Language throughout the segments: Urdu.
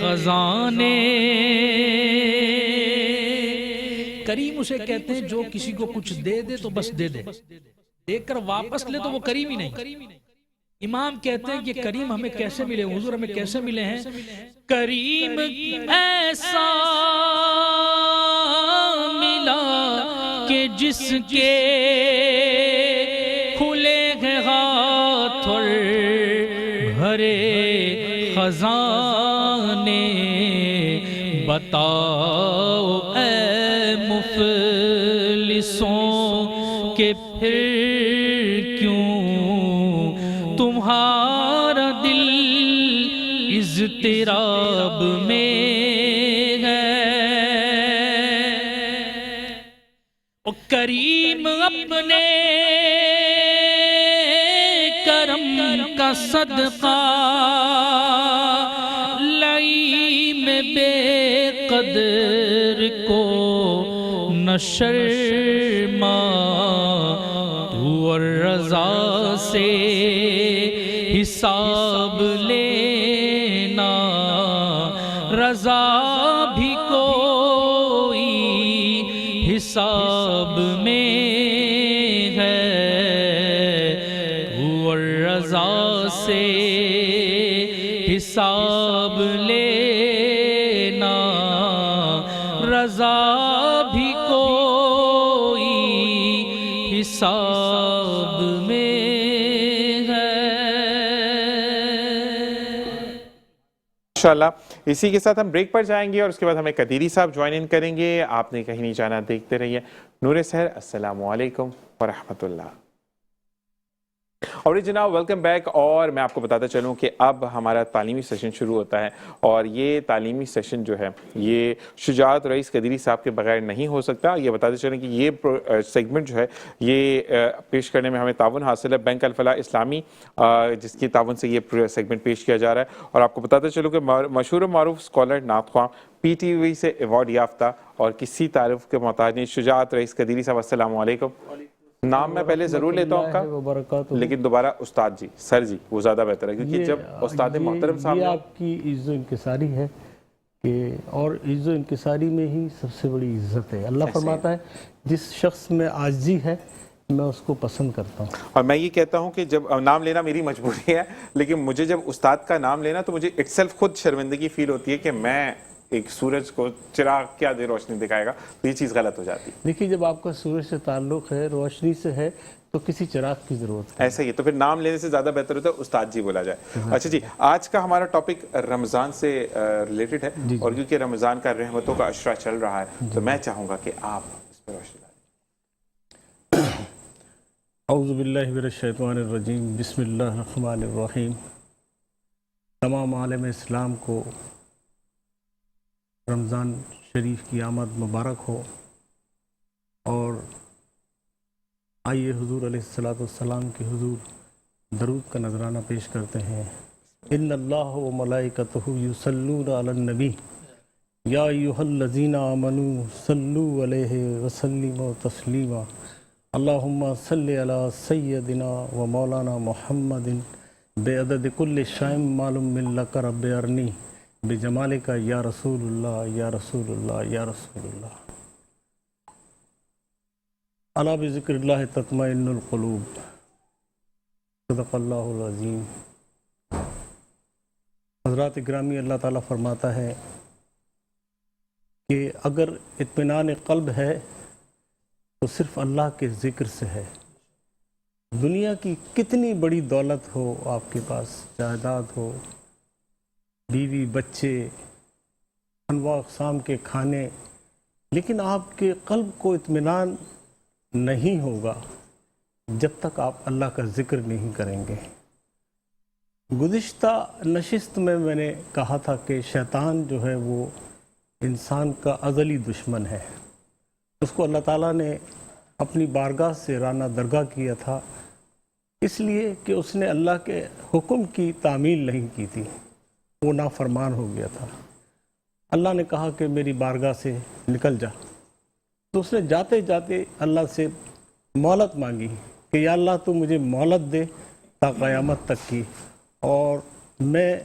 خزانے. کریم اسے کہتے ہیں جو کسی کو کچھ دے دے تو بس دے دے، دے کر واپس لے تو وہ کریم ہی نہیں. امام کہتے ہیں کہ کریم ہمیں کیسے ملے، حضور ہمیں کیسے ملے ہیں؟ کریم ایسا ملا کہ جس کے کھلے ہیں ہاتھ اور بھرے خزانے. بتاؤ اے مفلسوں کہ پھر کیوں تمہارا دل اضطراب میں ہے. او کریم اپنے کرم کا صدقہ لئی میں بے قدر کو نہ شرما. تو اور رضا سے حساب لینا، رضا بھی کوئی حساب میں ہے. تو اور رضا سے حساب لینا، رضا بھی کوئی حساب میں ہے. انشاءاللہ اسی کے ساتھ ہم بریک پر جائیں گے اور اس کے بعد ہمیں قدیری صاحب جوائن ان کریں گے. آپ نے کہیں نہیں جانا، دیکھتے رہیے نور سحر. السلام علیکم ورحمۃ اللہ. اور جناب ویلکم بیک. اور میں آپ کو بتاتا چلوں کہ اب ہمارا تعلیمی سیشن شروع ہوتا ہے، اور یہ تعلیمی سیشن جو ہے یہ شجاعت رئیس قدیری صاحب کے بغیر نہیں ہو سکتا. یہ بتاتے چلیں کہ یہ سیگمنٹ جو ہے یہ پیش کرنے میں ہمیں تعاون حاصل ہے بینک الفلاح اسلامی، جس کی تعاون سے یہ سیگمنٹ پیش کیا جا رہا ہے. اور آپ کو بتاتے چلوں کہ مشہور و معروف اسکالر، نعت خواں، پی ٹی وی سے ایوارڈ یافتہ اور کسی تعارف کے محتاج نہیں، شجاعت رئیس قدیری صاحب. السلام علیکم. نام میں پہلے ضرور لیتا ہوں آپ کا، لیکن دوبارہ استاد جی، سر جی، وہ زیادہ بہتر ہے، کیونکہ جب استاد محترم صاحب، یہ آپ کی عز و انکساری ہے کہ، اور عز و انکساری میں ہی سب سے بڑی عزت ہے. اللہ فرماتا ہے جس شخص میں عاجزی ہے میں اس کو پسند کرتا ہوں. اور میں یہ کہتا ہوں کہ جب نام لینا میری مجبوری ہے، لیکن مجھے جب استاد کا نام لینا تو مجھے اٹ سیلف خود شرمندگی فیل ہوتی ہے کہ میں ایک سورج کو چراغ کیا دیر روشنی دکھائے گا، تو یہ چیز غلط ہو جاتی. دیکھیے جب آپ کا سورج سے تعلق ہے، روشنی سے ہے، تو کسی چراغ کی ضرورت ہے. ایسا ہی ہے، تو پھر نام لینے سے زیادہ بہتر ہوتا ہے استاد جی بولا جائے. اچھا جی، آج کا ہمارا ٹاپک رمضان سے ریلیٹڈ ہے، اور کیونکہ رمضان کا رحمتوں کا عشرہ چل رہا ہے تو میں چاہوں گا کہ آپ اس پر روشنی ڈالیں. اعوذ باللہ من الشیطان الرجیم، بسم اللہ الرحمن الرحیم. تمام عالم اسلام کو رمضان شریف کی آمد مبارک ہو. اور آئیے حضور علیہ السلام کے حضور درود کا نذرانہ پیش کرتے ہیں. ان اللہ و ملائکتہ یصلون علی النبی یا ایھا الذین آمنوا صلوا علیہ وسلموا تسلیما. اللہم صلی علی سیدنا و مولانا محمد بعدد کل شیء معلوم من لک رب ارنی بجمالک یا رسول اللہ یا رسول اللہ یا رسول اللہ. الا بذکر اللہ تطمئن القلوب. صدق اللہ العظیم. حضرات گرامی، اللہ تعالیٰ فرماتا ہے کہ اگر اطمینان قلب ہے تو صرف اللہ کے ذکر سے ہے. دنیا کی کتنی بڑی دولت ہو آپ کے پاس، جائیداد ہو، بیوی بچے، انواع اقسام کے کھانے، لیکن آپ کے قلب کو اطمینان نہیں ہوگا جب تک آپ اللہ کا ذکر نہیں کریں گے. گزشتہ نشست میں نے کہا تھا کہ شیطان جو ہے وہ انسان کا ازلی دشمن ہے. اس کو اللہ تعالیٰ نے اپنی بارگاہ سے رانہ درگاہ کیا تھا، اس لیے کہ اس نے اللہ کے حکم کی تعمیل نہیں کی تھی، وہ نافرمان ہو گیا تھا. اللہ نے کہا کہ میری بارگاہ سے نکل جا، تو اس نے جاتے جاتے اللہ سے مہلت مانگی کہ یا اللہ تو مجھے مہلت دے تا قیامت تک کی، اور میں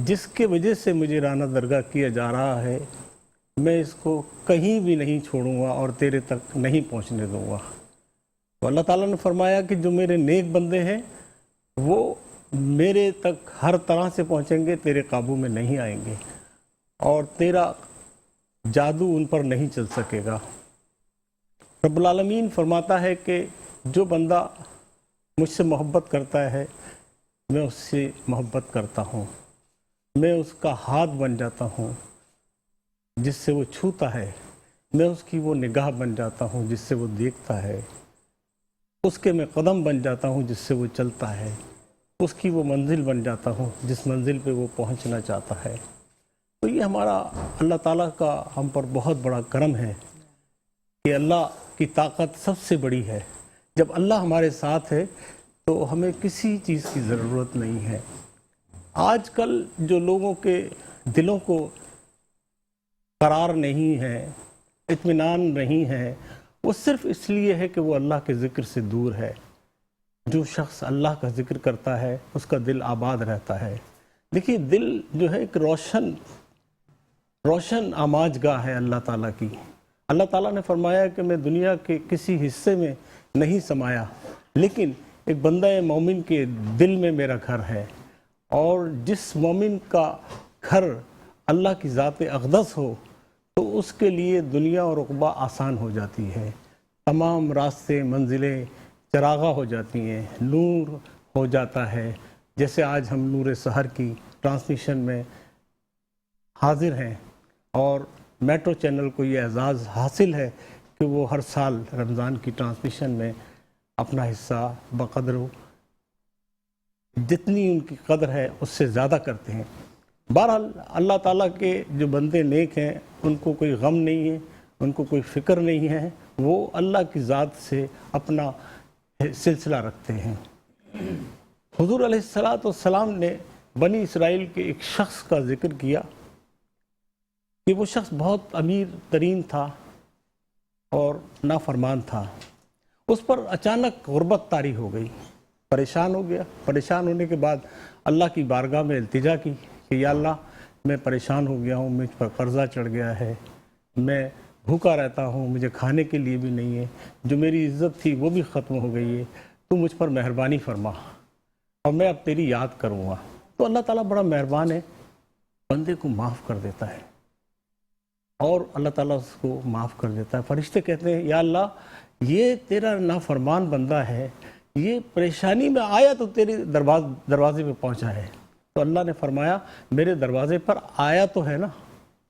جس کے وجہ سے مجھے رانا درگاہ کیا جا رہا ہے، میں اس کو کہیں بھی نہیں چھوڑوں گا اور تیرے تک نہیں پہنچنے دوں گا۔ تو اللہ تعالیٰ نے فرمایا کہ جو میرے نیک بندے ہیں وہ میرے تک ہر طرح سے پہنچیں گے، تیرے قابو میں نہیں آئیں گے اور تیرا جادو ان پر نہیں چل سکے گا۔ رب العالمین فرماتا ہے کہ جو بندہ مجھ سے محبت کرتا ہے میں اس سے محبت کرتا ہوں، میں اس کا ہاتھ بن جاتا ہوں جس سے وہ چھوتا ہے، میں اس کی وہ نگاہ بن جاتا ہوں جس سے وہ دیکھتا ہے، اس کے میں قدم بن جاتا ہوں جس سے وہ چلتا ہے، اس کی وہ منزل بن جاتا ہوں جس منزل پہ وہ پہنچنا چاہتا ہے۔ تو یہ ہمارا اللہ تعالیٰ کا ہم پر بہت بڑا کرم ہے کہ اللہ کی طاقت سب سے بڑی ہے۔ جب اللہ ہمارے ساتھ ہے تو ہمیں کسی چیز کی ضرورت نہیں ہے۔ آج کل جو لوگوں کے دلوں کو قرار نہیں ہے، اطمینان نہیں ہے، وہ صرف اس لیے ہے کہ وہ اللہ کے ذکر سے دور ہے۔ جو شخص اللہ کا ذکر کرتا ہے اس کا دل آباد رہتا ہے۔ دیکھیے دل جو ہے ایک روشن آماج گاہ ہے اللہ تعالیٰ کی۔ اللہ تعالیٰ نے فرمایا کہ میں دنیا کے کسی حصے میں نہیں سمایا، لیکن ایک بندہ مومن کے دل میں میرا گھر ہے، اور جس مومن کا گھر اللہ کی ذات اقدس ہو تو اس کے لیے دنیا اور عقبہ آسان ہو جاتی ہے۔ تمام راستے منزلیں چراغاں ہو جاتی ہیں، نور ہو جاتا ہے۔ جیسے آج ہم نور سحر کی ٹرانسمیشن میں حاضر ہیں اور میٹرو چینل کو یہ اعزاز حاصل ہے کہ وہ ہر سال رمضان کی ٹرانسمیشن میں اپنا حصہ بقدر جتنی ان کی قدر ہے اس سے زیادہ کرتے ہیں۔ بہرحال اللہ تعالیٰ کے جو بندے نیک ہیں ان کو کوئی غم نہیں ہے، ان کو کوئی فکر نہیں ہے، وہ اللہ کی ذات سے اپنا سلسلہ رکھتے ہیں۔ حضور علیہ السلام نے بنی اسرائیل کے ایک شخص کا ذکر کیا کہ وہ شخص بہت امیر ترین تھا اور نافرمان تھا۔ اس پر اچانک غربت طاری ہو گئی، پریشان ہو گیا۔ پریشان ہونے کے بعد اللہ کی بارگاہ میں التجا کی کہ یا اللہ میں پریشان ہو گیا ہوں، مجھ پر قرضہ چڑھ گیا ہے، میں بھوکا رہتا ہوں، مجھے کھانے کے لیے بھی نہیں ہے، جو میری عزت تھی وہ بھی ختم ہو گئی ہے، تو مجھ پر مہربانی فرما اور میں اب تیری یاد کروں گا۔ تو اللہ تعالیٰ بڑا مہربان ہے، بندے کو معاف کر دیتا ہے اور اللہ تعالیٰ اس کو معاف کر دیتا ہے۔ فرشتے کہتے ہیں یا اللہ یہ تیرا نافرمان بندہ ہے، یہ پریشانی میں آیا تو تیرے دروازے پہ پہنچا ہے۔ تو اللہ نے فرمایا میرے دروازے پر آیا تو ہے نا۔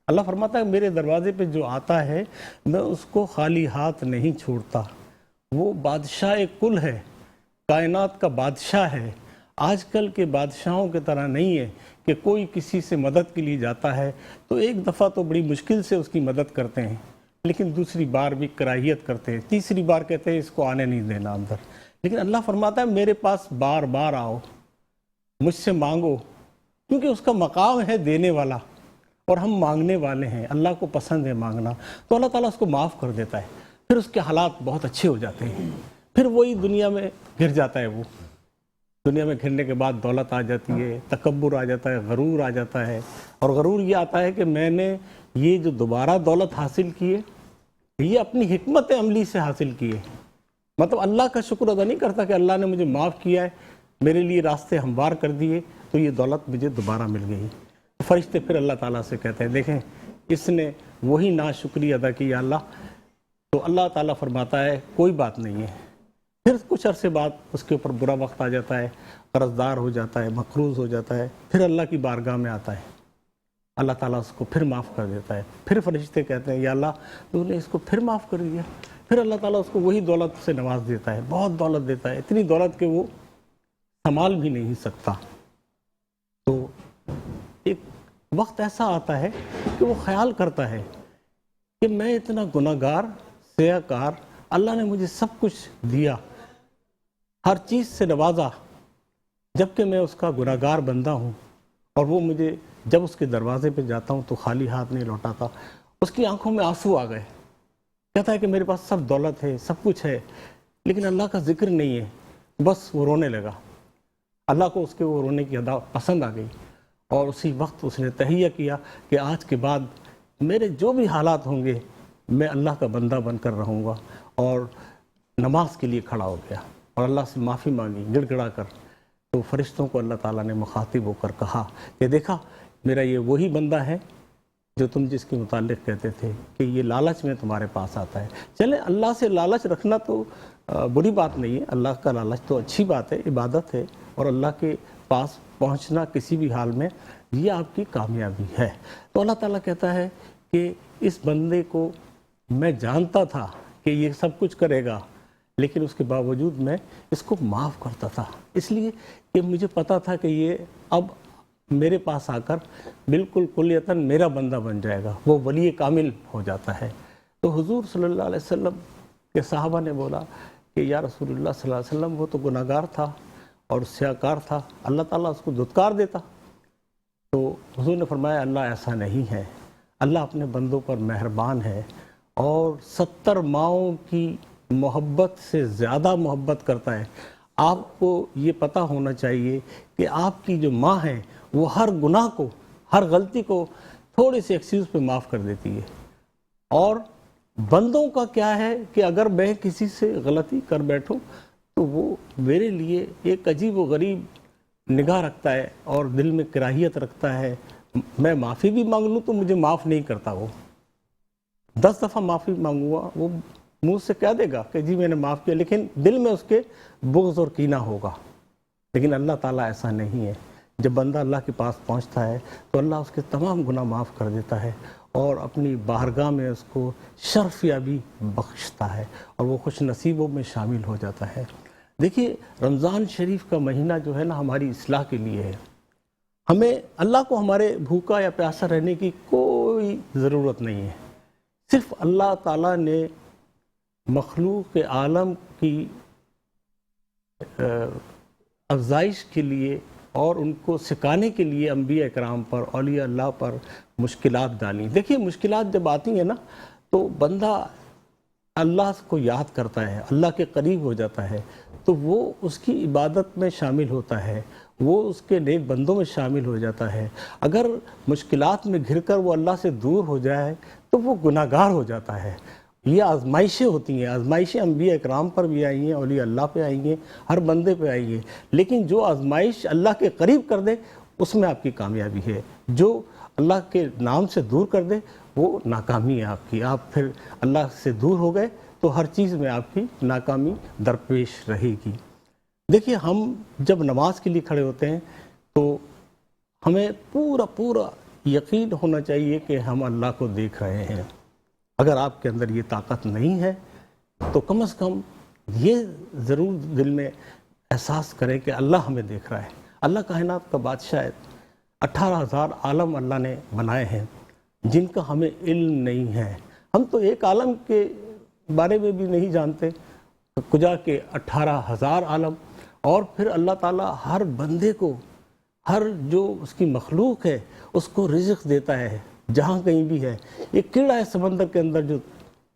اللہ فرماتا ہے میرے دروازے پہ جو آتا ہے میں اس کو خالی ہاتھ نہیں چھوڑتا۔ وہ بادشاہ کل ہے، کائنات کا بادشاہ ہے۔ آج کل کے بادشاہوں کی طرح نہیں ہے کہ کوئی کسی سے مدد کے لیے جاتا ہے تو ایک دفعہ تو بڑی مشکل سے اس کی مدد کرتے ہیں، لیکن دوسری بار بھی کراہیت کرتے ہیں، تیسری بار کہتے ہیں اس کو آنے نہیں دینا اندر۔ لیکن اللہ فرماتا ہے میرے پاس بار بار آؤ، مجھ سے مانگو، کیونکہ اس کا مقام ہے دینے والا اور ہم مانگنے والے ہیں، اللہ کو پسند ہے مانگنا۔ تو اللہ تعالیٰ اس کو معاف کر دیتا ہے، پھر اس کے حالات بہت اچھے ہو جاتے ہیں، پھر وہی دنیا میں گر جاتا ہے۔ وہ دنیا میں گرنے کے بعد دولت آ جاتی ہے، تکبر آ جاتا ہے، غرور آ جاتا ہے، اور غرور یہ آتا ہے کہ میں نے یہ جو دوبارہ دولت حاصل کی ہے یہ اپنی حکمت عملی سے حاصل کی ہے، مطلب اللہ کا شکر ادا نہیں کرتا کہ اللہ نے مجھے معاف کیا ہے، میرے لیے راستے ہموار کر دیے تو یہ دولت مجھے دوبارہ مل گئی۔ فرشتے پھر اللہ تعالیٰ سے کہتے ہیں دیکھیں اس نے وہی ناشکری ادا کی یا اللہ، تو اللہ تعالیٰ فرماتا ہے کوئی بات نہیں ہے۔ پھر کچھ عرصے بعد اس کے اوپر برا وقت آ جاتا ہے، قرض دار ہو جاتا ہے، مقروض ہو جاتا ہے، پھر اللہ کی بارگاہ میں آتا ہے، اللہ تعالیٰ اس کو پھر معاف کر دیتا ہے۔ پھر فرشتے کہتے ہیں یا اللہ تو نے اس کو پھر معاف کر دیا، پھر اللہ تعالیٰ اس کو وہی دولت سے نواز دیتا ہے، بہت دولت دیتا ہے، اتنی دولت کہ وہ سنبھال بھی نہیں سکتا۔ تو ایک وقت ایسا آتا ہے کہ وہ خیال کرتا ہے کہ میں اتنا گناہگار سیاہ کار، اللہ نے مجھے سب کچھ دیا، ہر چیز سے نوازا، جبکہ میں اس کا گناہگار بندہ ہوں، اور وہ مجھے جب اس کے دروازے پہ جاتا ہوں تو خالی ہاتھ نہیں لوٹاتا۔ اس کی آنکھوں میں آنسو آ گئے، کہتا ہے کہ میرے پاس سب دولت ہے، سب کچھ ہے، لیکن اللہ کا ذکر نہیں ہے۔ بس وہ رونے لگا، اللہ کو اس کے وہ رونے کی ادا پسند آ گئی، اور اسی وقت اس نے تہیہ کیا کہ آج کے بعد میرے جو بھی حالات ہوں گے میں اللہ کا بندہ بن کر رہوں گا، اور نماز کے لیے کھڑا ہو گیا اور اللہ سے معافی مانگی گڑ گڑا کر۔ تو فرشتوں کو اللہ تعالیٰ نے مخاطب ہو کر کہا کہ دیکھا میرا یہ وہی بندہ ہے جو تم جس کے متعلق کہتے تھے کہ یہ لالچ میں تمہارے پاس آتا ہے۔ چلیں، اللہ سے لالچ رکھنا تو بری بات نہیں ہے، اللہ کا لالچ تو اچھی بات ہے، عبادت ہے، اور اللہ کے پاس پہنچنا کسی بھی حال میں یہ آپ کی کامیابی ہے۔ تو اللہ تعالیٰ کہتا ہے کہ اس بندے کو میں جانتا تھا کہ یہ سب کچھ کرے گا، لیکن اس کے باوجود میں اس کو معاف کرتا تھا، اس لیے کہ مجھے پتا تھا کہ یہ اب میرے پاس آ کر بالکل کلیتاً میرا بندہ بن جائے گا، وہ ولی کامل ہو جاتا ہے۔ تو حضور صلی اللہ علیہ وسلم کے صحابہ نے بولا کہ یا رسول اللہ صلی اللہ علیہ وسلم وہ تو گناہ گار تھا اور سیاکار تھا، اللہ تعالیٰ اس کو دھتکار دیتا۔ تو حضور نے فرمایا اللہ ایسا نہیں ہے، اللہ اپنے بندوں پر مہربان ہے اور 70 ماؤں کی محبت سے زیادہ محبت کرتا ہے۔ آپ کو یہ پتہ ہونا چاہیے کہ آپ کی جو ماں ہے وہ ہر گناہ کو، ہر غلطی کو تھوڑی سی ایکسکیوز پہ معاف کر دیتی ہے، اور بندوں کا کیا ہے کہ اگر میں کسی سے غلطی کر بیٹھوں تو وہ میرے لیے ایک عجیب و غریب نگاہ رکھتا ہے اور دل میں کراہیت رکھتا ہے۔ میں معافی بھی مانگ لوں تو مجھے معاف نہیں کرتا، وہ 10 دفعہ معافی مانگوں گا وہ منہ سے کہہ دے گا کہ جی میں نے معاف کیا، لیکن دل میں اس کے بغض اور کینہ ہوگا۔ لیکن اللہ تعالیٰ ایسا نہیں ہے، جب بندہ اللہ کے پاس پہنچتا ہے تو اللہ اس کے تمام گناہ معاف کر دیتا ہے اور اپنی بارگاہ میں اس کو شرف یابی بخشتا ہے اور وہ خوش نصیبوں میں شامل ہو جاتا ہے۔ دیکھیے، رمضان شریف کا مہینہ جو ہے نا ہماری اصلاح کے لیے ہے۔ ہمیں اللہ کو ہمارے بھوکا یا پیاسا رہنے کی کوئی ضرورت نہیں ہے، صرف اللہ تعالیٰ نے مخلوق عالم کی افزائش کے لیے اور ان کو سکھانے کے لیے انبیاء اکرام پر، اولیاء اللہ پر مشکلات ڈالی۔ دیکھیے، مشکلات جب آتی ہیں نا تو بندہ اللہ کو یاد کرتا ہے، اللہ کے قریب ہو جاتا ہے، تو وہ اس کی عبادت میں شامل ہوتا ہے، وہ اس کے نیک بندوں میں شامل ہو جاتا ہے۔ اگر مشکلات میں گھر کر وہ اللہ سے دور ہو جائے تو وہ گناہ گار ہو جاتا ہے۔ یہ آزمائشیں ہوتی ہیں، آزمائشیں انبیاء اکرام پر بھی آئی ہیں، اولیاء اللہ پہ آئی ہیں، ہر بندے پہ آئی ہیں، لیکن جو آزمائش اللہ کے قریب کر دے اس میں آپ کی کامیابی ہے، جو اللہ کے نام سے دور کر دے وہ ناکامی ہے آپ کی۔ آپ پھر اللہ سے دور ہو گئے تو ہر چیز میں آپ کی ناکامی درپیش رہے گی۔ دیکھیے، ہم جب نماز کے لیے کھڑے ہوتے ہیں تو ہمیں پورا یقین ہونا چاہیے کہ ہم اللہ کو دیکھ رہے ہیں۔ اگر آپ کے اندر یہ طاقت نہیں ہے تو کم از کم یہ ضرور دل میں احساس کریں کہ اللہ ہمیں دیکھ رہا ہے۔ اللہ کائنات کا بادشاہ ہے، 18,000 عالم اللہ نے بنائے ہیں جن کا ہمیں علم نہیں ہے۔ ہم تو ایک عالم کے بارے میں بھی نہیں جانتے، کجا کے 18,000 عالم، اور پھر اللہ تعالیٰ ہر بندے کو، ہر جو اس کی مخلوق ہے اس کو رزق دیتا ہے جہاں کہیں بھی ہے۔ ایک کیڑا ہے سمندر کے اندر جو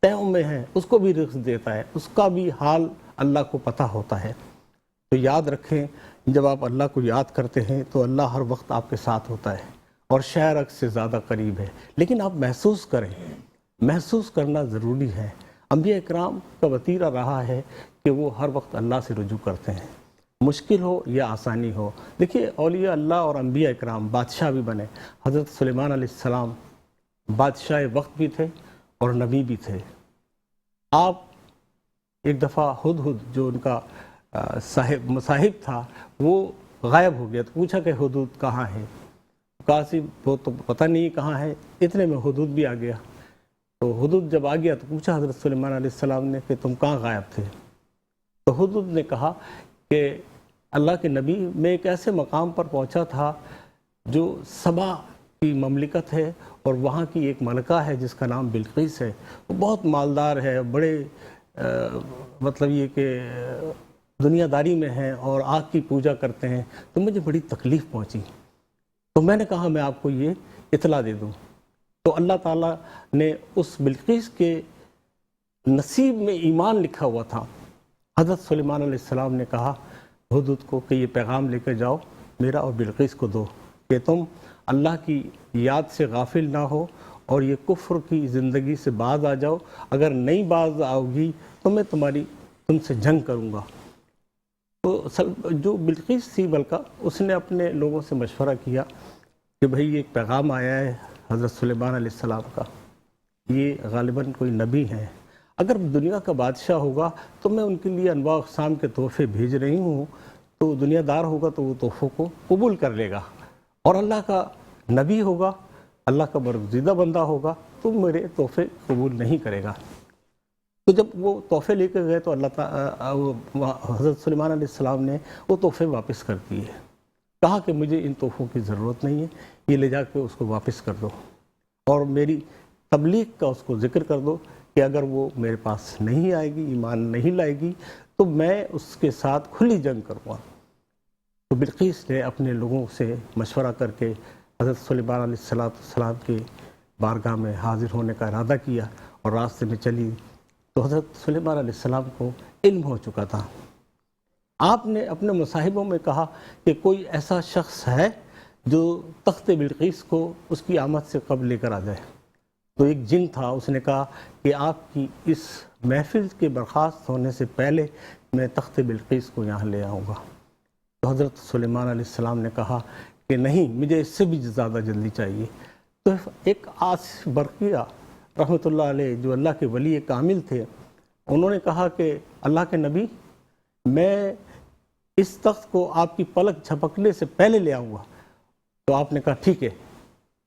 تہوں میں ہے اس کو بھی رزق دیتا ہے، اس کا بھی حال اللہ کو پتہ ہوتا ہے۔ تو یاد رکھیں، جب آپ اللہ کو یاد کرتے ہیں تو اللہ ہر وقت آپ کے ساتھ ہوتا ہے اور شہر عکس سے زیادہ قریب ہے، لیکن آپ محسوس کریں، محسوس کرنا ضروری ہے۔ انبیاء اکرام کا وتیرہ رہا ہے کہ وہ ہر وقت اللہ سے رجوع کرتے ہیں، مشکل ہو یا آسانی ہو۔ دیکھیے، اولیاء اللہ اور انبیاء اکرام بادشاہ بھی بنے۔ حضرت سلیمان علیہ السلام بادشاہ وقت بھی تھے اور نبی بھی تھے۔ آپ ایک دفعہ ہدہد جو ان کا مصاحب تھا وہ غائب ہو گیا، تو پوچھا کہ ہدہد کہاں ہے؟ کہا سی وہ تو پتہ نہیں کہاں ہے، اتنے میں ہدہد بھی آ گیا۔ تو ہدہد جب آ گیا تو پوچھا حضرت سلیمان علیہ السلام نے کہ تم کہاں غائب تھے؟ تو ہدہد نے کہا کہ اللہ کے نبی، میں ایک ایسے مقام پر پہنچا تھا جو سبا کی مملکت ہے اور وہاں کی ایک ملکہ ہے جس کا نام بلقیس ہے، وہ بہت مالدار ہے، بڑے مطلب یہ کہ دنیا داری میں ہیں اور آگ کی پوجا کرتے ہیں، تو مجھے بڑی تکلیف پہنچی، تو میں نے کہا میں آپ کو یہ اطلاع دے دوں۔ تو اللہ تعالیٰ نے اس بلقیس کے نصیب میں ایمان لکھا ہوا تھا۔ حضرت سلیمان علیہ السلام نے کہا ہدہد کو کہ یہ پیغام لے کر جاؤ میرا اور بلقیس کو دو کہ تم اللہ کی یاد سے غافل نہ ہو اور یہ کفر کی زندگی سے باز آ جاؤ، اگر نہیں باز آؤ گی تو میں تم سے جنگ کروں گا۔ تو جو بلقیس تھی بلکہ اس نے اپنے لوگوں سے مشورہ کیا کہ بھئی یہ ایک پیغام آیا ہے حضرت سلیمان علیہ السلام کا، یہ غالباً کوئی نبی ہیں، اگر دنیا کا بادشاہ ہوگا تو میں ان کے لیے انواع اقسام کے تحفے بھیج رہی ہوں، تو دنیا دار ہوگا تو وہ تحفوں کو قبول کر لے گا، اور اللہ کا نبی ہوگا، اللہ کا برگزیدہ بندہ ہوگا تو میرے تحفے قبول نہیں کرے گا۔ تو جب وہ تحفے لے کے گئے تو اللہ تعالیٰ حضرت سلیمان علیہ السلام نے وہ تحفے واپس کر دیے، کہا کہ مجھے ان تحفوں کی ضرورت نہیں ہے، یہ لے جا کے اس کو واپس کر دو، اور میری تبلیغ کا اس کو ذکر کر دو کہ اگر وہ میرے پاس نہیں آئے گی، ایمان نہیں لائے گی تو میں اس کے ساتھ کھلی جنگ کروں گا۔ تو بلقیس نے اپنے لوگوں سے مشورہ کر کے حضرت سلیمان علیہ السلام کے بارگاہ میں حاضر ہونے کا ارادہ کیا اور راستے میں چلی تو حضرت سلیمان علیہ السلام کو علم ہو چکا تھا۔ آپ نے اپنے مصاحبوں میں کہا کہ کوئی ایسا شخص ہے جو تخت بلقیس کو اس کی آمد سے قبل لے کر آ جائے۔ تو ایک جن تھا، اس نے کہا کہ آپ کی اس محفل کے برخاست ہونے سے پہلے میں تخت بلقیس کو یہاں لے آؤں گا۔ تو حضرت سلیمان علیہ السلام نے کہا کہ نہیں، مجھے اس سے بھی زیادہ جلدی چاہیے۔ تو ایک آصف برقیہ رحمۃ اللہ علیہ جو اللہ کے ولی کامل تھے، انہوں نے کہا کہ اللہ کے نبی، میں اس تخت کو آپ کی پلک جھپکنے سے پہلے لے آؤں گا۔ تو آپ نے کہا ٹھیک ہے۔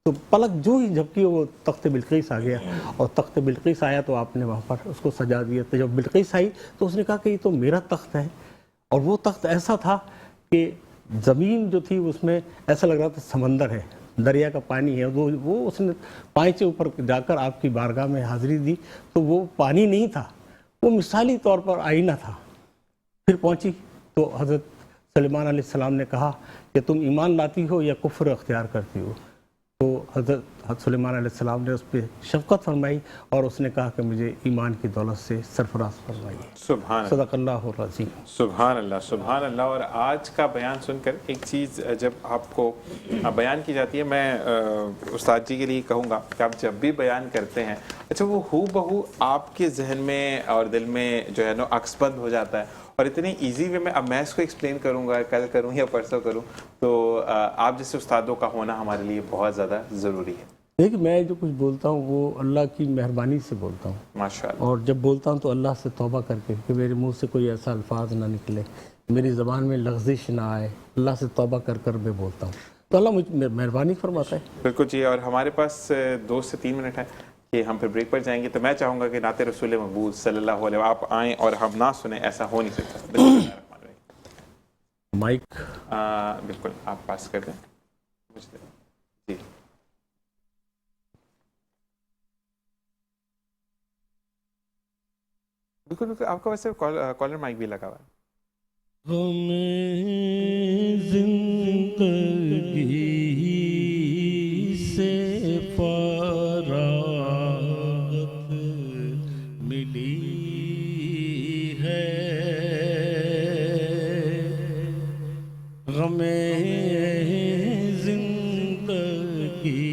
تو پلک جو ہی جھپکی وہ تخت بلقیس آ گیا، اور تخت بلقیس آیا تو آپ نے وہاں پر اس کو سجا دیا۔ تو جب بلقیس آئی تو اس نے کہا کہ یہ تو میرا تخت ہے، اور وہ تخت ایسا تھا کہ زمین جو تھی اس میں ایسا لگ رہا تھا سمندر ہے، دریا کا پانی ہے۔ وہ اس نے پائیں سے اوپر جا کر آپ کی بارگاہ میں حاضری دی تو وہ پانی نہیں تھا، وہ مثالی طور پر آئینہ تھا۔ پھر پہنچی تو حضرت سلیمان علیہ السلام نے کہا کہ تم ایمان لاتی ہو یا کفر اختیار کرتی ہو؟ تو حضرت سلیمان علیہ السلام نے اس پہ شفقت فرمائی اور اس نے کہا کہ مجھے ایمان کی دولت سے سرفراز فرمائیے۔ سبحان اللہ، صدق اللہ العظیم۔ سبحان اللہ، سبحان اللہ۔ اور آج کا بیان سن کر ایک چیز جب آپ کو بیان کی جاتی ہے، میں استاد جی کے لیے کہوں گا کہ آپ جب بھی بیان کرتے ہیں، اچھا وہ ہو بہو آپ کے ذہن میں اور دل میں جو ہے نا عکس بند ہو جاتا ہے، اور اتنی ایزی وے میں اب میں اس کو ایکسپلین کروں گا، کل کروں یا پرسوں کروں، تو آپ جیسے استادوں کا ہونا ہمارے لیے بہت زیادہ ضروری ہے۔ دیکھیں، میں جو کچھ بولتا ہوں وہ اللہ کی مہربانی سے بولتا ہوں، ماشاءاللہ۔ اور جب بولتا ہوں تو اللہ سے توبہ کر کے کہ میرے منہ سے کوئی ایسا الفاظ نہ نکلے، میری زبان میں لغزش نہ آئے، اللہ سے توبہ کر کر میں بولتا ہوں، تو اللہ مجھ مہربانی فرماتا ہے۔ بالکل جی، اور ہمارے پاس 2 سے 3 منٹ ہے کہ ہم پھر بریک پر جائیں گے، تو میں چاہوں گا کہ نعت رسول مقبول صلی اللہ علیہ وسلم آپ آئیں اور ہم نہ سنیں، ایسا ہو نہیں سکتا۔ بسم اللہ الرحمن الرحیم۔ مائک بالکل آپ پاس کر دیں جی۔ بالکل بالکل، آپ کا ویسے کالر مائک بھی لگا ہوا ہے۔ غم زندگی سے فراغت ملی ہے، غم زندگی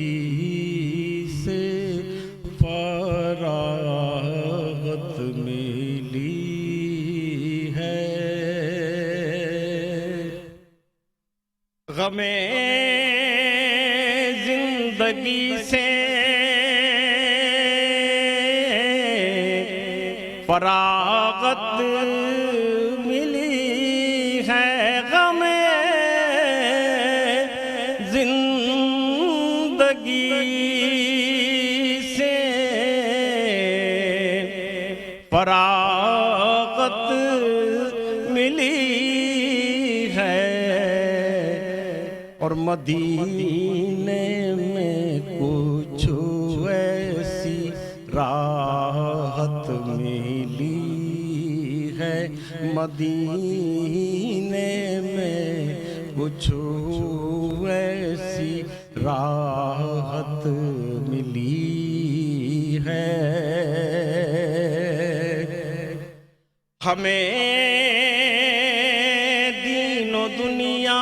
سے فراغت ملی ہے، غم زندگی سے فراغت ملی ہے، غم زندگی سے فراغت ملی ہے، اور مدینے میں کچھ ایسی راحت ملی ہے، مدینے میں کچھ ایسی راحت ملی ہے، ہمیں دین و دنیا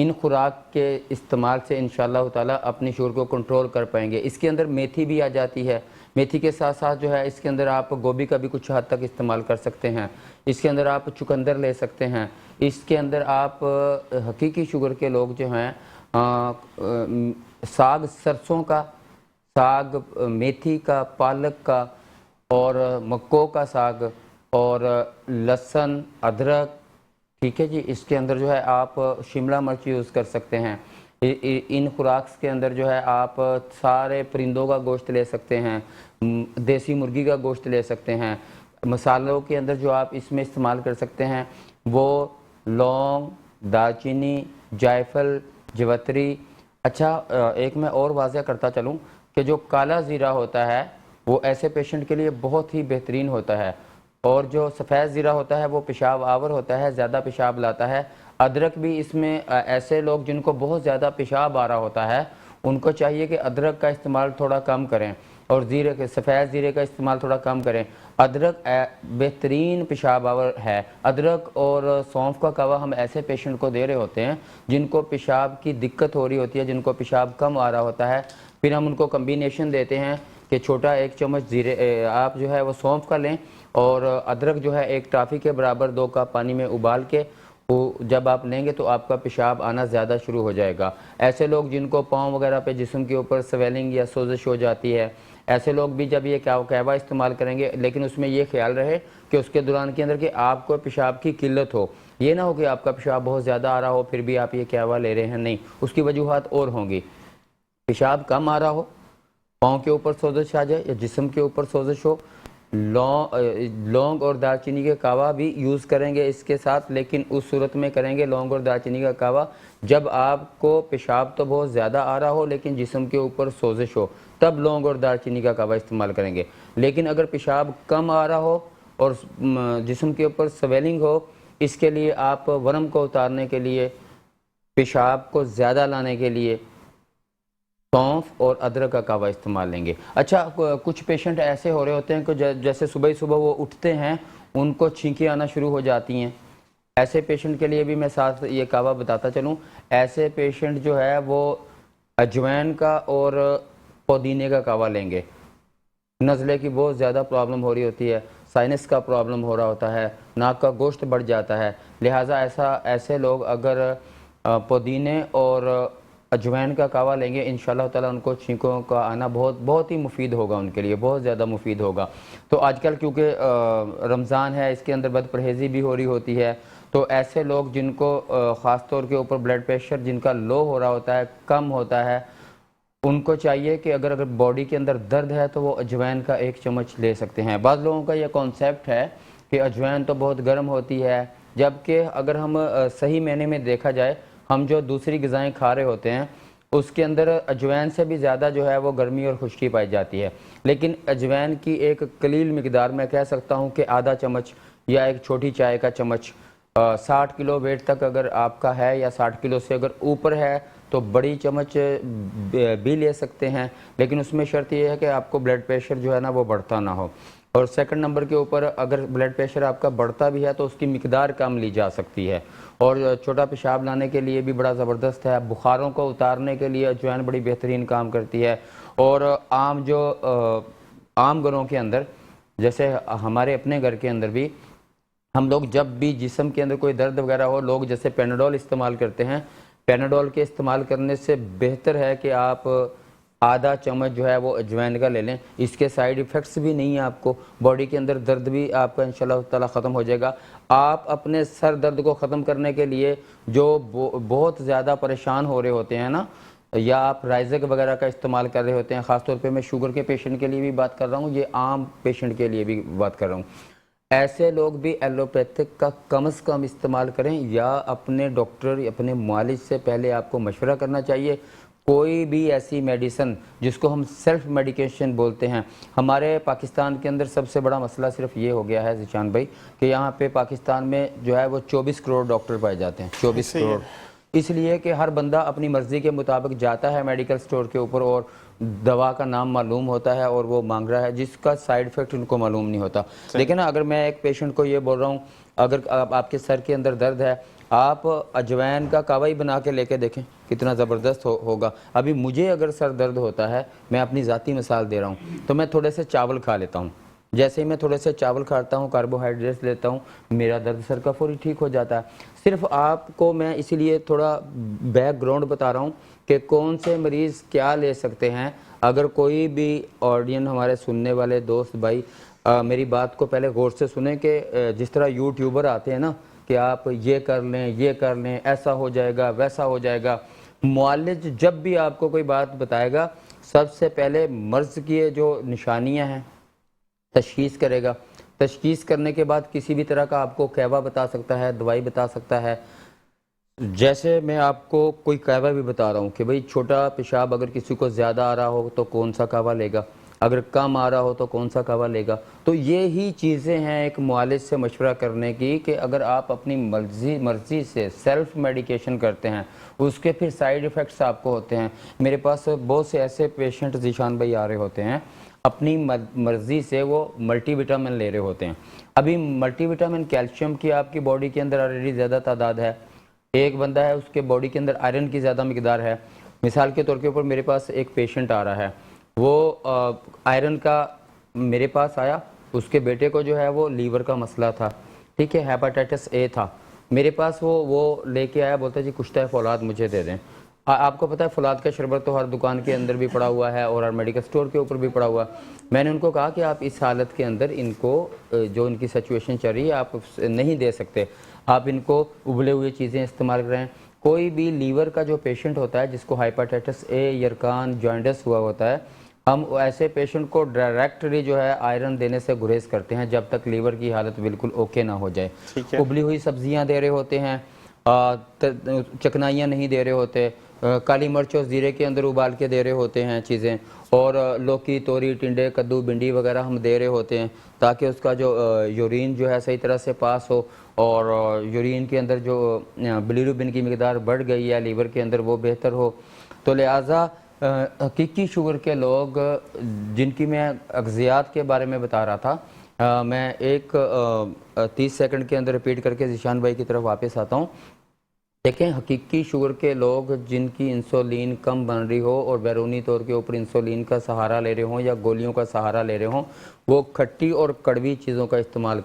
ان خوراک کے استعمال سے انشاءاللہ تعالی اپنی شوگر کو کنٹرول کر پائیں گے۔ اس کے اندر میتھی بھی آ جاتی ہے، میتھی کے ساتھ ساتھ جو ہے اس کے اندر آپ گوبھی کا بھی کچھ حد تک استعمال کر سکتے ہیں، اس کے اندر آپ چقندر لے سکتے ہیں، اس کے اندر آپ حقیقی شوگر کے لوگ جو ہیں ساگ سرسوں کا، ساگ میتھی کا، پالک کا اور مکوں کا ساگ اور لہسن، ادرک، ٹھیک ہے جی، اس کے اندر جو ہے آپ شملہ مرچ یوز کر سکتے ہیں۔ ان خوراک کے اندر جو ہے آپ سارے پرندوں کا گوشت لے سکتے ہیں، دیسی مرغی کا گوشت لے سکتے ہیں۔ مسالوں کے اندر جو آپ اس میں استعمال کر سکتے ہیں وہ لونگ، دالچینی، جائفل، جوتری۔ اچھا ایک میں اور واضح کرتا چلوں کہ جو کالا زیرہ ہوتا ہے وہ ایسے پیشنٹ کے لیے بہت ہی بہترین ہوتا ہے، اور جو سفید زیرہ ہوتا ہے وہ پیشاب آور ہوتا ہے، زیادہ پیشاب لاتا ہے۔ ادرک بھی اس میں ایسے لوگ جن کو بہت زیادہ پیشاب آ رہا ہوتا ہے ان کو چاہیے کہ ادرک کا استعمال تھوڑا کم کریں، اور سفید زیرے کا استعمال تھوڑا کم کریں۔ ادرک بہترین پیشاب آور ہے۔ ادرک اور سونف کا کہوا ہم ایسے پیشنٹ کو دے رہے ہوتے ہیں جن کو پیشاب کی دقت ہو رہی ہوتی ہے، جن کو پیشاب کم آ رہا ہوتا ہے، پھر ہم ان کو کمبینیشن دیتے ہیں کہ چھوٹا 1 چمچ زیرے آپ جو ہے وہ سونف کا لیں، اور ادرک جو ہے 1 ٹافی کے برابر 2 کپ پانی میں ابال کے جب آپ لیں گے تو آپ کا پیشاب آنا زیادہ شروع ہو جائے گا۔ ایسے لوگ جن کو پاؤں وغیرہ پہ جسم کے اوپر سویلنگ یا سوزش ہو جاتی ہے، ایسے لوگ بھی جب یہ قہوہ استعمال کریں گے، لیکن اس میں یہ خیال رہے کہ اس کے دوران کے اندر کہ آپ کو پیشاب کی قلت ہو، یہ نہ ہو کہ آپ کا پیشاب بہت زیادہ آ رہا ہو پھر بھی آپ یہ قہوہ لے رہے ہیں، نہیں، اس کی وجوہات اور ہوں گی۔ پیشاب کم آ رہا ہو، پاؤں کے اوپر سوزش آ جائے یا جسم کے اوپر سوزش ہو، لونگ اور دالچینی کے کہوا بھی یوز کریں گے اس کے ساتھ، لیکن اس صورت میں کریں گے لونگ اور دالچینی کا کہوا جب آپ کو پیشاب تو بہت زیادہ آ رہا ہو لیکن جسم کے اوپر سوزش ہو، تب لونگ اور دالچینی کا کہوا استعمال کریں گے۔ لیکن اگر پیشاب کم آ رہا ہو اور جسم کے اوپر سویلنگ ہو، اس کے لیے آپ ورم کو اتارنے کے لیے، پیشاب کو زیادہ لانے کے لیے سونف اور ادرک کا کہوا استعمال لیں گے۔ اچھا کچھ پیشنٹ ایسے ہو رہے ہوتے ہیں کہ جیسے صبح وہ اٹھتے ہیں ان کو چھینکیں آنا شروع ہو جاتی ہیں، ایسے پیشنٹ کے لیے بھی میں ساتھ یہ کہوا بتاتا چلوں۔ ایسے پیشنٹ جو ہے وہ اجوائن کا اور پودینے کا کہوا لیں گے۔ نزلے کی بہت زیادہ پرابلم ہو رہی ہوتی ہے، سائنس کا پرابلم ہو رہا ہوتا ہے، ناک کا گوشت بڑھ جاتا ہے، لہٰذا ایسے لوگ اگر پودینے اور اجوائن کا کہوا لیں گے انشاءاللہ تعالیٰ ان کو چھینکوں کا آنا بہت ہی مفید ہوگا، ان کے لیے بہت زیادہ مفید ہوگا۔ تو آج کل کیونکہ رمضان ہے، اس کے اندر بد پرہیزی بھی ہو رہی ہوتی ہے، تو ایسے لوگ جن کو خاص طور کے اوپر بلڈ پریشر جن کا لو ہو رہا ہوتا ہے، کم ہوتا ہے، ان کو چاہیے کہ اگر باڈی کے اندر درد ہے تو وہ اجوائن کا 1 چمچ لے سکتے ہیں۔ بعض لوگوں کا یہ کانسیپٹ ہے کہ اجوائن تو بہت گرم ہوتی ہے، جبکہ اگر ہم صحیح معنی میں دیکھا جائے ہم جو دوسری غذائیں کھا رہے ہوتے ہیں اس کے اندر اجوائن سے بھی زیادہ جو ہے وہ گرمی اور خشکی پائی جاتی ہے، لیکن اجوائن کی ایک قلیل مقدار میں کہہ سکتا ہوں کہ آدھا چمچ یا 1 چھوٹی چائے کا چمچ 60 کلو ویٹ تک اگر آپ کا ہے یا 60 کلو سے اگر اوپر ہے تو بڑی چمچ بھی لے سکتے ہیں، لیکن اس میں شرط یہ ہے کہ آپ کو بلڈ پریشر جو ہے نا وہ بڑھتا نہ ہو، اور سیکنڈ نمبر کے اوپر اگر بلڈ پریشر آپ کا بڑھتا بھی ہے تو اس کی مقدار کم لی جا سکتی ہے، اور چھوٹا پیشاب لانے کے لیے بھی بڑا زبردست ہے، بخاروں کو اتارنے کے لیے اجوائن بڑی بہترین کام کرتی ہے، اور عام گھروں کے اندر جیسے ہمارے اپنے گھر کے اندر بھی ہم لوگ جب بھی جسم کے اندر کوئی درد وغیرہ ہو، لوگ جیسے پیناڈول استعمال کرتے ہیں، پیناڈول کے استعمال کرنے سے بہتر ہے کہ آپ آدھا چمچ جو ہے وہ اجوائن کا لے لیں، اس کے سائیڈ ایفیکٹس بھی نہیں ہیں، آپ کو باڈی کے اندر درد بھی آپ کا انشاءاللہ تعالیٰ ختم ہو جائے گا۔ آپ اپنے سر درد کو ختم کرنے کے لیے جو بہت زیادہ پریشان ہو رہے ہوتے ہیں نا، یا آپ رائزک وغیرہ کا استعمال کر رہے ہوتے ہیں، خاص طور پہ میں شوگر کے پیشنٹ کے لیے بھی بات کر رہا ہوں، یہ عام پیشنٹ کے لیے بھی بات کر رہا ہوں، ایسے لوگ بھی ایلوپیتھک کا کم از کم استعمال کریں، یا اپنے ڈاکٹر اپنے معالج سے پہلے آپ کو مشورہ کرنا چاہیے۔ کوئی بھی ایسی میڈیسن جس کو ہم سیلف میڈیکیشن بولتے ہیں، ہمارے پاکستان کے اندر سب سے بڑا مسئلہ صرف یہ ہو گیا ہے ذیشان بھائی کہ یہاں پہ پاکستان میں جو ہے وہ 24 کروڑ ڈاکٹر پائے جاتے ہیں، 24 کروڑ، اس لیے کہ ہر بندہ اپنی مرضی کے مطابق جاتا ہے میڈیکل سٹور کے اوپر اور دوا کا نام معلوم ہوتا ہے اور وہ مانگ رہا ہے جس کا سائیڈ ایفیکٹ ان کو معلوم نہیں ہوتا۔ لیکن اگر میں ایک پیشنٹ کو یہ بول رہا ہوں اگر آپ کے سر کے اندر درد ہے آپ اجوین کا کعوہ ہی بنا کے لے کے دیکھیں کتنا زبردست ہوگا. ابھی مجھے اگر سر درد ہوتا ہے, میں اپنی ذاتی مثال دے رہا ہوں, تو میں تھوڑے سے چاول کھا لیتا ہوں. جیسے ہی میں تھوڑے سے چاول کھاتا ہوں, کاربوہائیڈریٹس لیتا ہوں, میرا درد سر کا فوری ٹھیک ہو جاتا ہے. صرف آپ کو میں اسی لیے تھوڑا بیک گراؤنڈ بتا رہا ہوں کہ کون سے مریض کیا لے سکتے ہیں. اگر کوئی بھی آڈین ہمارے سننے والے دوست بھائی میری بات کو پہلے غور سے سنیں کہ جس طرح یوٹیوبر آتے ہیں نا کہ آپ یہ کر لیں, ایسا ہو جائے گا, ویسا ہو جائے گا. معالج جب بھی آپ کو کوئی بات بتائے گا, سب سے پہلے مرض کی جو نشانیاں ہیں تشخیص کرے گا. تشخیص کرنے کے بعد کسی بھی طرح کا آپ کو کہوا بتا سکتا ہے, دوائی بتا سکتا ہے. جیسے میں آپ کو کوئی کہوا بھی بتا رہا ہوں کہ بھئی چھوٹا پیشاب اگر کسی کو زیادہ آ رہا ہو تو کون سا کہوا لے گا, اگر کم آ رہا ہو تو کون سا کہوا لے گا. تو یہی چیزیں ہیں ایک معالج سے مشورہ کرنے کی کہ اگر آپ اپنی مرضی سے سیلف میڈیکیشن کرتے ہیں, اس کے پھر سائیڈ ایفیکٹس آپ کو ہوتے ہیں. میرے پاس بہت سے ایسے پیشنٹ ذیشان بھائی آ رہے ہوتے ہیں, اپنی مرضی سے وہ ملٹی وٹامن لے رہے ہوتے ہیں. ابھی ملٹی وٹامن کیلشیم کی آپ کی باڈی کے اندر آلریڈی زیادہ تعداد ہے. ایک بندہ ہے, اس کے باڈی کے اندر آئرن کی زیادہ مقدار ہے. مثال کے طور کے اوپر میرے پاس ایک پیشنٹ آ رہا ہے, وہ آئرن کا میرے پاس آیا, اس کے بیٹے کو جو ہے وہ لیور کا مسئلہ تھا, ٹھیک ہے, ہیپاٹائٹس اے تھا. میرے پاس وہ لے کے آیا, بولتا جی کشتہ فولاد مجھے دے دیں. آپ کو پتہ ہے فولاد کا شربت تو ہر دکان کے اندر بھی پڑا ہوا ہے اور ہر میڈیکل سٹور کے اوپر بھی پڑا ہوا ہے. میں نے ان کو کہا کہ آپ اس حالت کے اندر ان کو جو ان کی سچویشن چل رہی ہے آپ نہیں دے سکتے, آپ ان کو ابلے ہوئے چیزیں استعمال کریں. کوئی بھی لیور کا جو پیشنٹ ہوتا ہے جس کو ہائپاٹائٹس اے, یرکان, جوائنٹس ہوا ہوتا ہے, ہم ایسے پیشنٹ کو ڈائریکٹلی جو ہے آئرن دینے سے گریز کرتے ہیں جب تک لیور کی حالت بالکل اوکے نہ ہو جائے. ابلی ہوئی سبزیاں دے رہے ہوتے ہیں, چکنائیاں نہیں دے رہے ہوتے, کالی مرچ اور زیرے کے اندر ابال کے دے رہے ہوتے ہیں چیزیں, اور لوکی, توری, ٹنڈے, کدو, بھنڈی وغیرہ ہم دے رہے ہوتے ہیں تاکہ اس کا جو یورین جو ہے صحیح طرح سے پاس ہو, اور یورین کے اندر جو بلیروبن کی مقدار بڑھ گئی ہے لیور کے اندر وہ بہتر ہو. تو لہٰذا حقیقی شوگر کے لوگ جن کی میں اغذیات کے بارے میں بتا رہا تھا, میں ایک 30 سیکنڈ کے اندر ریپیٹ کر کے ذیشان بھائی کی طرف واپس آتا ہوں. دیکھیں, حقیقی شوگر کے لوگ جن کی انسولین کم بن رہی ہو اور بیرونی طور کے اوپر انسولین کا سہارا لے رہے ہوں یا گولیوں کا سہارا لے رہے ہوں, وہ کھٹی اور کڑوی چیزوں کا استعمال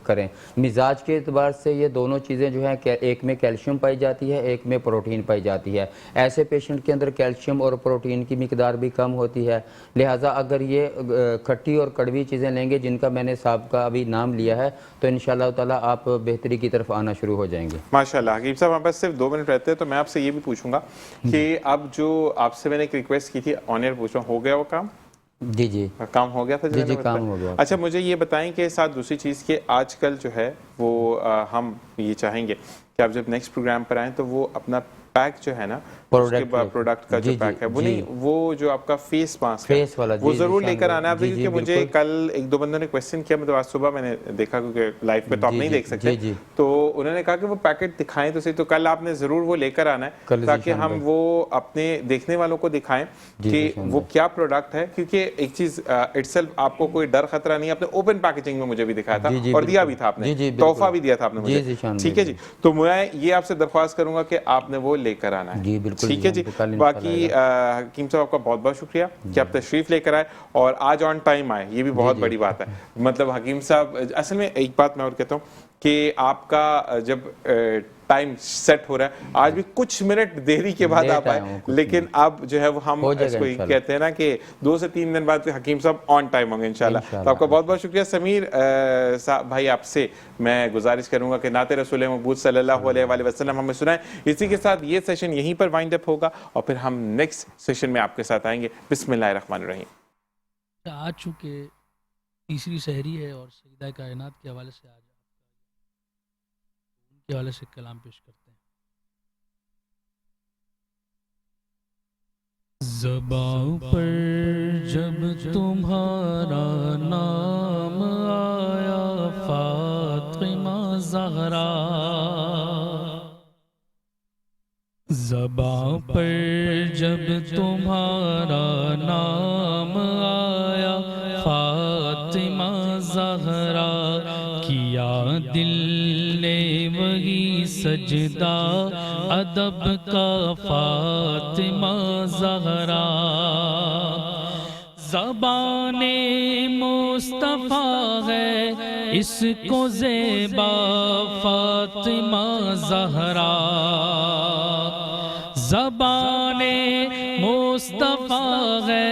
کریں. مزاج کے اعتبار سے یہ دونوں چیزیں جو ہیں, ایک میں کیلشیم پائی جاتی ہے, ایک میں پروٹین پائی جاتی ہے. ایسے پیشنٹ کے اندر کیلشیم اور پروٹین کی مقدار بھی کم ہوتی ہے. لہٰذا اگر یہ کھٹی اور کڑوی چیزیں لیں گے جن کا میں نے صاحب کا ابھی نام لیا ہے, تو انشاءاللہ تعالیٰ آپ بہتری کی طرف آنا شروع ہو جائیں گے. ماشاءاللہ. حکیم صاحب ہمارے پاس صرف 2 منٹ رہتے ہیں, تو میں آپ سے یہ بھی پوچھوں گا کہ اب جو آپ سے میں نے ایک ریکویسٹ کی تھی آن ایئر پوچھ رہا ہوں, ہو گیا وہ کام؟ جی کام ہو گیا تھا. جی کام ہو گیا. اچھا, مجھے یہ بتائیں کہ ساتھ دوسری چیز کہ آج کل جو ہے وہ ہم یہ چاہیں گے کہ آپ جب نیکسٹ پروگرام پر آئیں تو وہ اپنا پیک جو ہے نا, پروڈکٹ کا جو پیک ہے وہ نہیں, وہ جو آپ کا فیس ماسک ہے وہ ضرور لے کر آنا ہے. کیونکہ مجھے کل 1-2 بندوں نے کویسچن کیا, مطلب آج صبح میں نے دیکھا کیونکہ لائف پہ تو آپ نہیں دیکھ سکتے, تو انہوں نے کہا کہ وہ پیکٹ دکھائیں تو صحیح. تو کل آپ نے ضرور وہ لے کر آنا ہے تاکہ ہم وہ اپنے دیکھنے والوں کو دکھائیں کہ وہ کیا پروڈکٹ ہے. کیونکہ ایک چیز اٹسیلف آپ کو کوئی ڈر خطرہ نہیں, آپ نے اوپن پیکیجنگ میں مجھے بھی دکھایا تھا اور دیا بھی تھا آپ نے, تحفہ بھی دیا تھا آپ نے مجھے, ٹھیک ہے جی. تو میں یہ آپ سے درخواست کروں گا کہ آپ نے وہ لے کر آنا ہے, ٹھیک ہے جی. باقی حکیم صاحب آپ کا بہت بہت شکریہ کہ آپ تشریف لے کر آئے اور آج آن ٹائم آئے, یہ بھی بہت بڑی بات ہے. مطلب حکیم صاحب اصل میں ایک بات میں اور کہتا ہوں کہ آپ کا جب ٹائم سیٹ ہو رہا ہے, آج بھی کچھ منٹ دیری کے بعد آپ آئے, لیکن اب جو ہے وہ ہم اس کو کہتے ہیں نا کہ 2 سے 3 دن بعد حکیم صاحب آن ٹائم ہوں گے انشاءاللہ. تو آپ کا بہت بہت شکریہ. سمیر بھائی, آپ سے میں گزارش کروں گا کہ نعت رسول محبوب صلی اللہ علیہ وآلہ وسلم ہمیں سنائیں. اسی کے ساتھ یہ سیشن یہیں پر وائنڈ اپ ہوگا اور پھر ہم نیکسٹ سیشن میں آپ کے ساتھ آئیں گے. بسم اللہ الرحمن الرحیم. آج چونکہ تیسری سحری ہے اور سجدہ کائنات کے حوالے سے آج ان کے حوالے سے کلام پیش کرتے ہیں. زباں پر جب تمہارا نام آیا فاطمہ زہرا, زباں پر جب تمہارا نام آیا فاطمہ زہرا, کیا دل لے وہی سجدہ ادب کا فاطمہ زہرا زبان مصطفیٰ ہے اس کو زیبا فاطمہ زہرا زبان مصطفیٰ ہے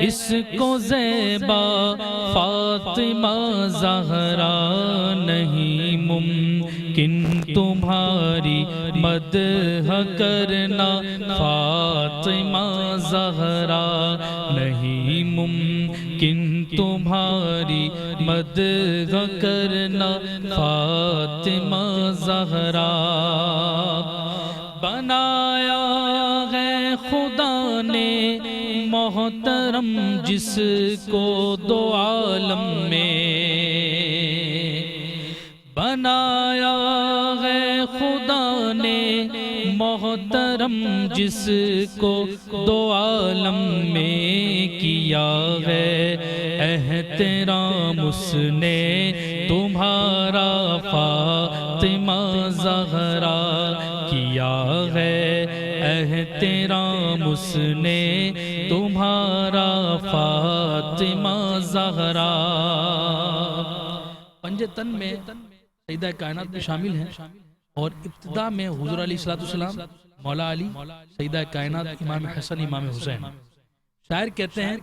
اس کو زیبا فاطمہ زہرا نہیں ممکن تمہاری مدح کرنا فاطمہ زہرا نہیں ممکن تمہاری مدح کرنا فاطمہ زہرا بنایا ہے خدا نے محترم جس کو دو عالم میں بنایا ہے خدا نے محترم جس کو دو عالم میں کیا ہے احترام اس نے تمہارا فاطمہ زہرا کیا ہے احترام اس نے تمہارا فاطمہ زہرا پنج تن میں سیدہ کائنات بھی شامل ہیں اور ابتدا میں حضور علیہ السلام مولا علی سیدہ کائنات امام حسن امام حسین شاعر کہتے ہیں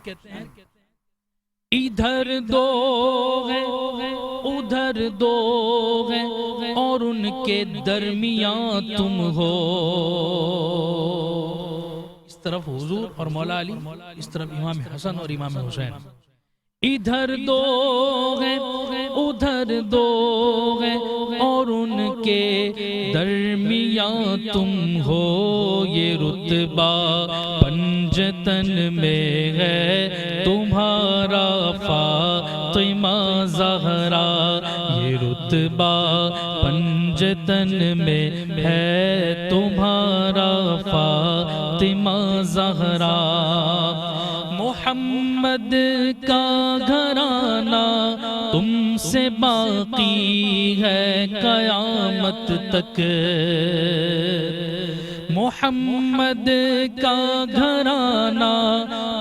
ادھر دو ہیں ادھر دو ہیں اور ان کے درمیان تم ہو اس طرف حضور اور مولا علی اس طرف امام حسن اور امام حسین ادھر دو ہیں ادھر دو ہیں اور ان کے درمیان تم ہو یہ رتبہ پنجتن میں ہے تمہارا فاطمہ زہرا یہ رتبہ پنجتن میں ہے تمہارا فاطمہ زہرا محمد کا گھرانہ تم سے باقی ہے قیامت تک محمد کا گھرانہ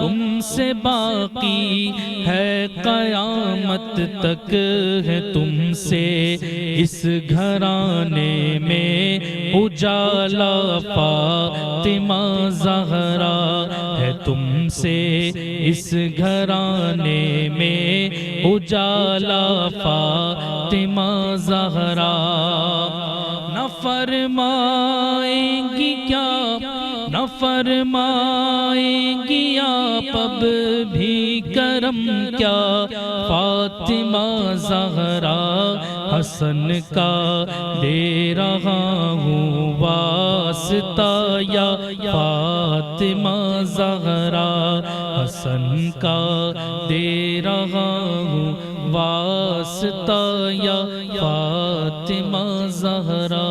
تم سے باقی ہے قیامت تک ہے تم سے اس گھرانے میں اجالا فاطمہ زہرا ہے تم سے اس گھرانے میں اجالا فاطمہ زہرا نہ فرمائیں گی کیا نہ فرمائیں گی آپ اب بھی کرم کیا فاطمہ زہرا حسن کا دے رہا ہوں واسطہ یا فاطمہ زہرا حسن کا دے رہا ہوں واسطہ یا فاطمہ زہرا